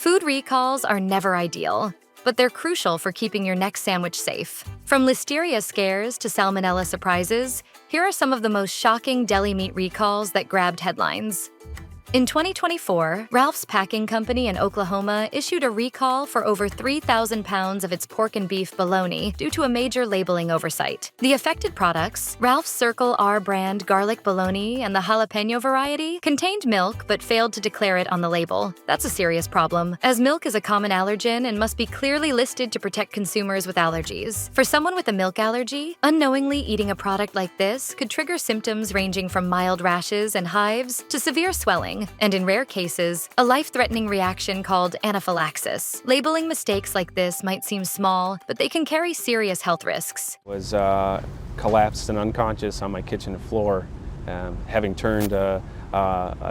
Food recalls are never ideal, but they're crucial for keeping your next sandwich safe. From listeria scares to salmonella surprises, here are some of the most shocking deli meat recalls that grabbed headlines. In 2024, Ralph's Packing Company in Oklahoma issued a recall for over 3,000 pounds of its pork and beef bologna due to a major labeling oversight. The affected products, Ralph's Circle R brand garlic bologna and the jalapeno variety, contained milk but failed to declare it on the label. That's a serious problem, as milk is a common allergen and must be clearly listed to protect consumers with allergies. For someone with a milk allergy, unknowingly eating a product like this could trigger symptoms ranging from mild rashes and hives to severe swelling, and in rare cases, a life-threatening reaction called anaphylaxis. Labeling mistakes like this might seem small, but they can carry serious health risks. I was collapsed and unconscious on my kitchen floor, having turned a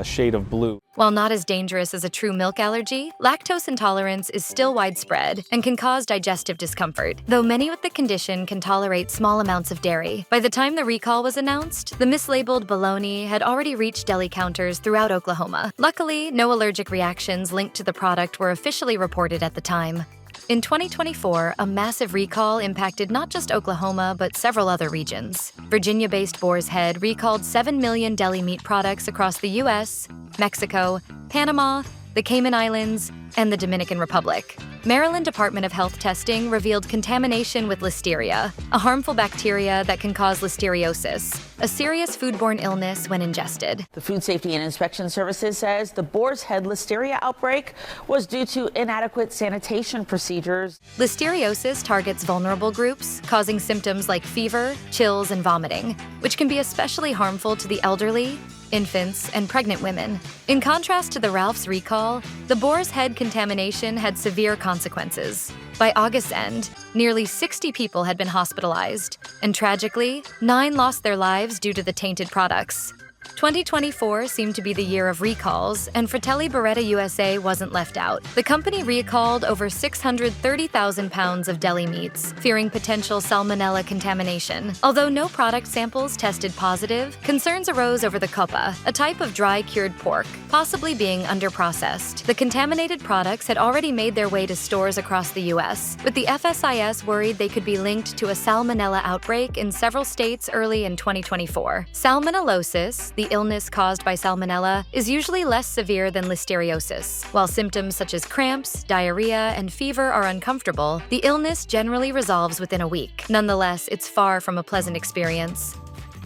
shade of blue. While not as dangerous as a true milk allergy, lactose intolerance is still widespread and can cause digestive discomfort, though many with the condition can tolerate small amounts of dairy. By the time the recall was announced, the mislabeled bologna had already reached deli counters throughout Oklahoma. Luckily, no allergic reactions linked to the product were officially reported at the time. In 2024, a massive recall impacted not just Oklahoma, but several other regions. Virginia-based Boar's Head recalled 7 million deli meat products across the U.S., Mexico, Panama, the Cayman Islands, and the Dominican Republic. Maryland Department of Health testing revealed contamination with listeria, a harmful bacteria that can cause listeriosis, a serious foodborne illness when ingested. The Food Safety and Inspection Services says the Boar's Head listeria outbreak was due to inadequate sanitation procedures. Listeriosis targets vulnerable groups, causing symptoms like fever, chills, and vomiting, which can be especially harmful to the elderly, infants, and pregnant women. In contrast to the Ralph's recall, the Boar's Head contamination had severe consequences. By August's end, nearly 60 people had been hospitalized, and tragically, 9 lost their lives due to the tainted products. 2024 seemed to be the year of recalls, and Fratelli Beretta USA wasn't left out. The company recalled over 630,000 pounds of deli meats, fearing potential salmonella contamination. Although no product samples tested positive, concerns arose over the coppa, a type of dry-cured pork, possibly being underprocessed. The contaminated products had already made their way to stores across the U.S., with the FSIS worried they could be linked to a salmonella outbreak in several states early in 2024. Salmonellosis, the illness caused by salmonella, is usually less severe than listeriosis. While symptoms such as cramps, diarrhea, and fever are uncomfortable, the illness generally resolves within a week. Nonetheless, it's far from a pleasant experience.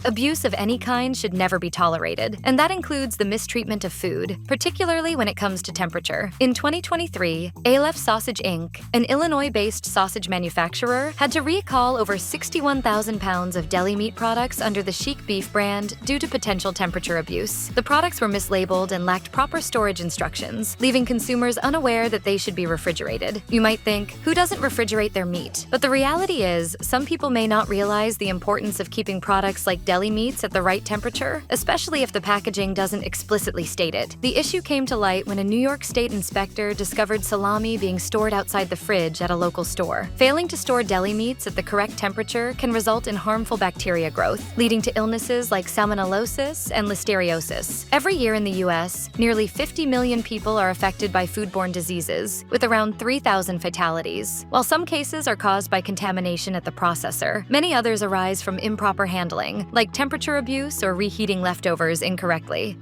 Abuse of any kind should never be tolerated, and that includes the mistreatment of food, particularly when it comes to temperature. In 2023, Alef Sausage Inc., an Illinois-based sausage manufacturer, had to recall over 61,000 pounds of deli meat products under the Chic Beef brand due to potential temperature abuse. The products were mislabeled and lacked proper storage instructions, leaving consumers unaware that they should be refrigerated. You might think, who doesn't refrigerate their meat? But the reality is, some people may not realize the importance of keeping products like deli meats at the right temperature, especially if the packaging doesn't explicitly state it. The issue came to light when a New York State inspector discovered salami being stored outside the fridge at a local store. Failing to store deli meats at the correct temperature can result in harmful bacteria growth, leading to illnesses like salmonellosis and listeriosis. Every year in the U.S., nearly 50 million people are affected by foodborne diseases, with around 3,000 fatalities. While some cases are caused by contamination at the processor, many others arise from improper handling, like temperature abuse or reheating leftovers incorrectly.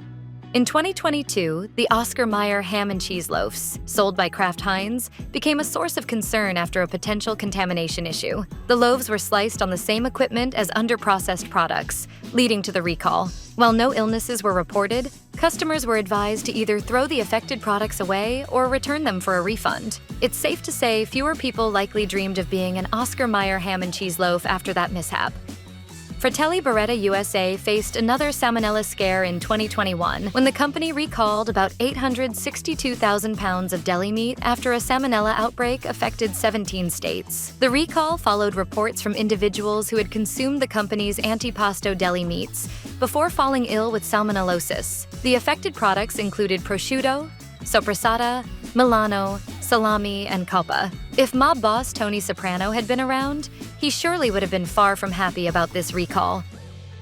In 2022, the Oscar Mayer ham and cheese loaves, sold by Kraft Heinz, became a source of concern after a potential contamination issue. The loaves were sliced on the same equipment as underprocessed products, leading to the recall. While no illnesses were reported, customers were advised to either throw the affected products away or return them for a refund. It's safe to say fewer people likely dreamed of being an Oscar Mayer ham and cheese loaf after that mishap. Fratelli Beretta USA faced another salmonella scare in 2021 when the company recalled about 862,000 pounds of deli meat after a salmonella outbreak affected 17 states. The recall followed reports from individuals who had consumed the company's antipasto deli meats before falling ill with salmonellosis. The affected products included prosciutto, soppressata, Milano, salami, and coppa. If mob boss Tony Soprano had been around, he surely would have been far from happy about this recall.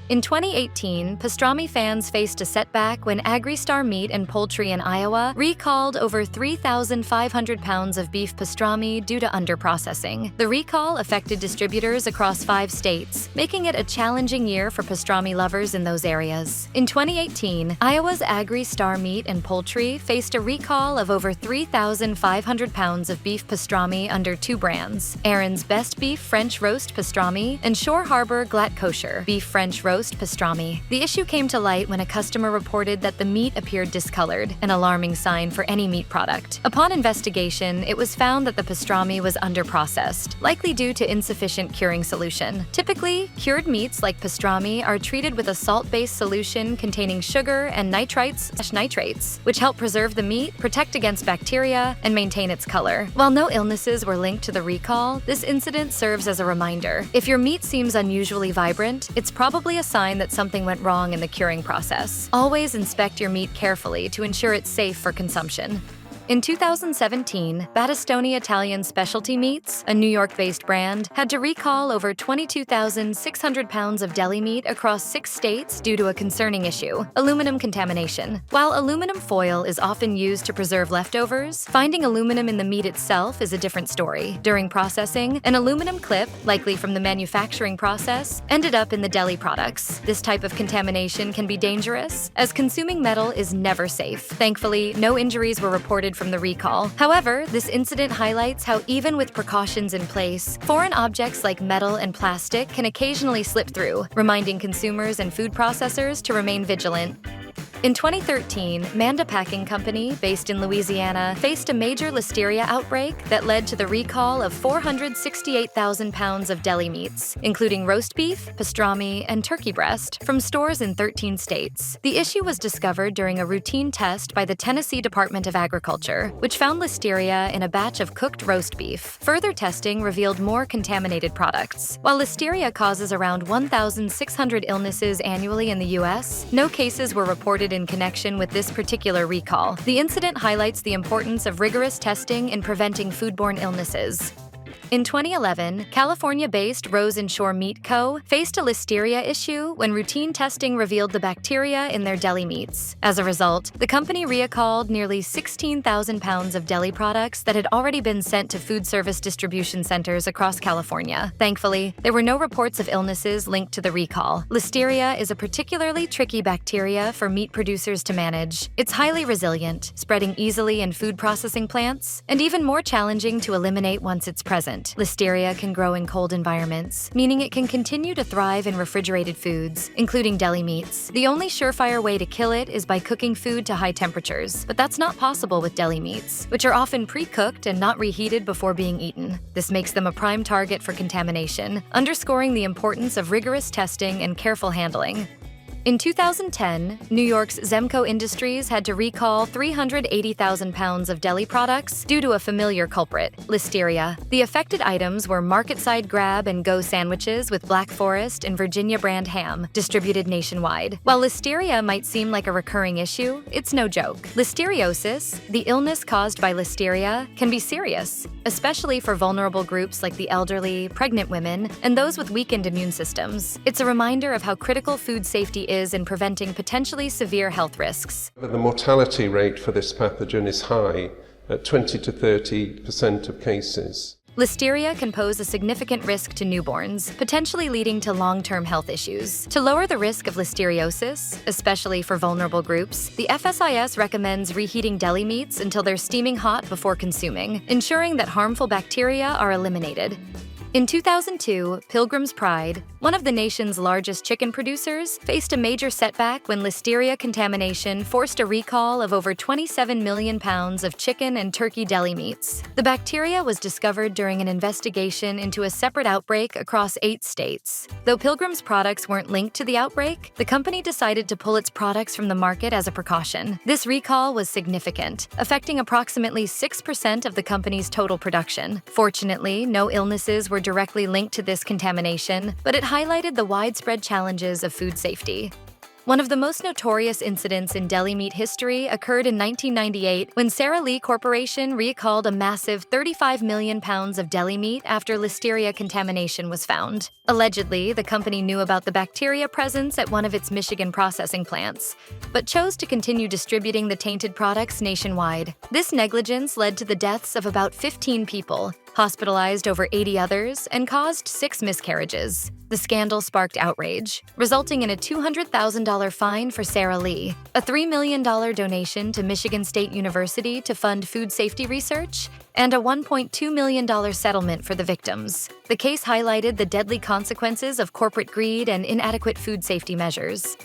In 2018, pastrami fans faced a setback when Agri Star Meat and Poultry in Iowa recalled over 3,500 pounds of beef pastrami due to underprocessing. The recall affected distributors across 5 states, making it a challenging year for pastrami lovers in those areas. In 2018, Iowa's Agri Star Meat and Poultry faced a recall of over 3,500 pounds of beef pastrami under 2 brands: Aaron's Best Beef French Roast Pastrami and Shore Harbor Glatt Kosher Beef French Roast Pastrami. The issue came to light when a customer reported that the meat appeared discolored, an alarming sign for any meat product. Upon investigation, it was found that the pastrami was underprocessed, likely due to insufficient curing solution. Typically, cured meats like pastrami are treated with a salt-based solution containing sugar and nitrates, which help preserve the meat, protect against bacteria, and maintain its color. While no illnesses were linked to the recall, this incident serves as a reminder. If your meat seems unusually vibrant, it's probably a sign that something went wrong in the curing process. Always inspect your meat carefully to ensure it's safe for consumption. In 2017, Battistoni Italian Specialty Meats, a New York-based brand, had to recall over 22,600 pounds of deli meat across 6 states due to a concerning issue: aluminum contamination. While aluminum foil is often used to preserve leftovers, finding aluminum in the meat itself is a different story. During processing, an aluminum clip, likely from the manufacturing process, ended up in the deli products. This type of contamination can be dangerous, as consuming metal is never safe. Thankfully, no injuries were reported from the recall. However, this incident highlights how even with precautions in place, foreign objects like metal and plastic can occasionally slip through, reminding consumers and food processors to remain vigilant. In 2013, Manda Packing Company, based in Louisiana, faced a major listeria outbreak that led to the recall of 468,000 pounds of deli meats, including roast beef, pastrami, and turkey breast, from stores in 13 states. The issue was discovered during a routine test by the Tennessee Department of Agriculture, which found listeria in a batch of cooked roast beef. Further testing revealed more contaminated products. While listeria causes around 1,600 illnesses annually in the U.S., no cases were reported in connection with this particular recall. The incident highlights the importance of rigorous testing in preventing foodborne illnesses. In 2011, California-based Rose and Shore Meat Co. faced a listeria issue when routine testing revealed the bacteria in their deli meats. As a result, the company recalled nearly 16,000 pounds of deli products that had already been sent to food service distribution centers across California. Thankfully, there were no reports of illnesses linked to the recall. Listeria is a particularly tricky bacteria for meat producers to manage. It's highly resilient, spreading easily in food processing plants, and even more challenging to eliminate once it's present. Listeria can grow in cold environments, meaning it can continue to thrive in refrigerated foods, including deli meats. The only surefire way to kill it is by cooking food to high temperatures, but that's not possible with deli meats, which are often pre-cooked and not reheated before being eaten. This makes them a prime target for contamination, underscoring the importance of rigorous testing and careful handling. In 2010, New York's Zemco Industries had to recall 380,000 pounds of deli products due to a familiar culprit, listeria. The affected items were market-side grab-and-go sandwiches with Black Forest and Virginia brand ham, distributed nationwide. While listeria might seem like a recurring issue, it's no joke. Listeriosis, the illness caused by listeria, can be serious, especially for vulnerable groups like the elderly, pregnant women, and those with weakened immune systems. It's a reminder of how critical food safety is in preventing potentially severe health risks. The mortality rate for this pathogen is high, at 20 to 30% of cases. Listeria can pose a significant risk to newborns, potentially leading to long-term health issues. To lower the risk of listeriosis, especially for vulnerable groups, the FSIS recommends reheating deli meats until they're steaming hot before consuming, ensuring that harmful bacteria are eliminated. In 2002, Pilgrim's Pride, one of the nation's largest chicken producers, faced a major setback when listeria contamination forced a recall of over 27 million pounds of chicken and turkey deli meats. The bacteria was discovered during an investigation into a separate outbreak across 8 states. Though Pilgrim's products weren't linked to the outbreak, the company decided to pull its products from the market as a precaution. This recall was significant, affecting approximately 6% of the company's total production. Fortunately, no illnesses were directly linked to this contamination, but it highlighted the widespread challenges of food safety. One of the most notorious incidents in deli meat history occurred in 1998 when Sara Lee Corporation recalled a massive 35 million pounds of deli meat after listeria contamination was found. Allegedly, the company knew about the bacteria presence at one of its Michigan processing plants, but chose to continue distributing the tainted products nationwide. This negligence led to the deaths of about 15 people, hospitalized over 80 others, and caused 6 miscarriages. The scandal sparked outrage, resulting in a $200,000 fine for Sara Lee, a $3 million donation to Michigan State University to fund food safety research, and a $1.2 million settlement for the victims. The case highlighted the deadly consequences of corporate greed and inadequate food safety measures.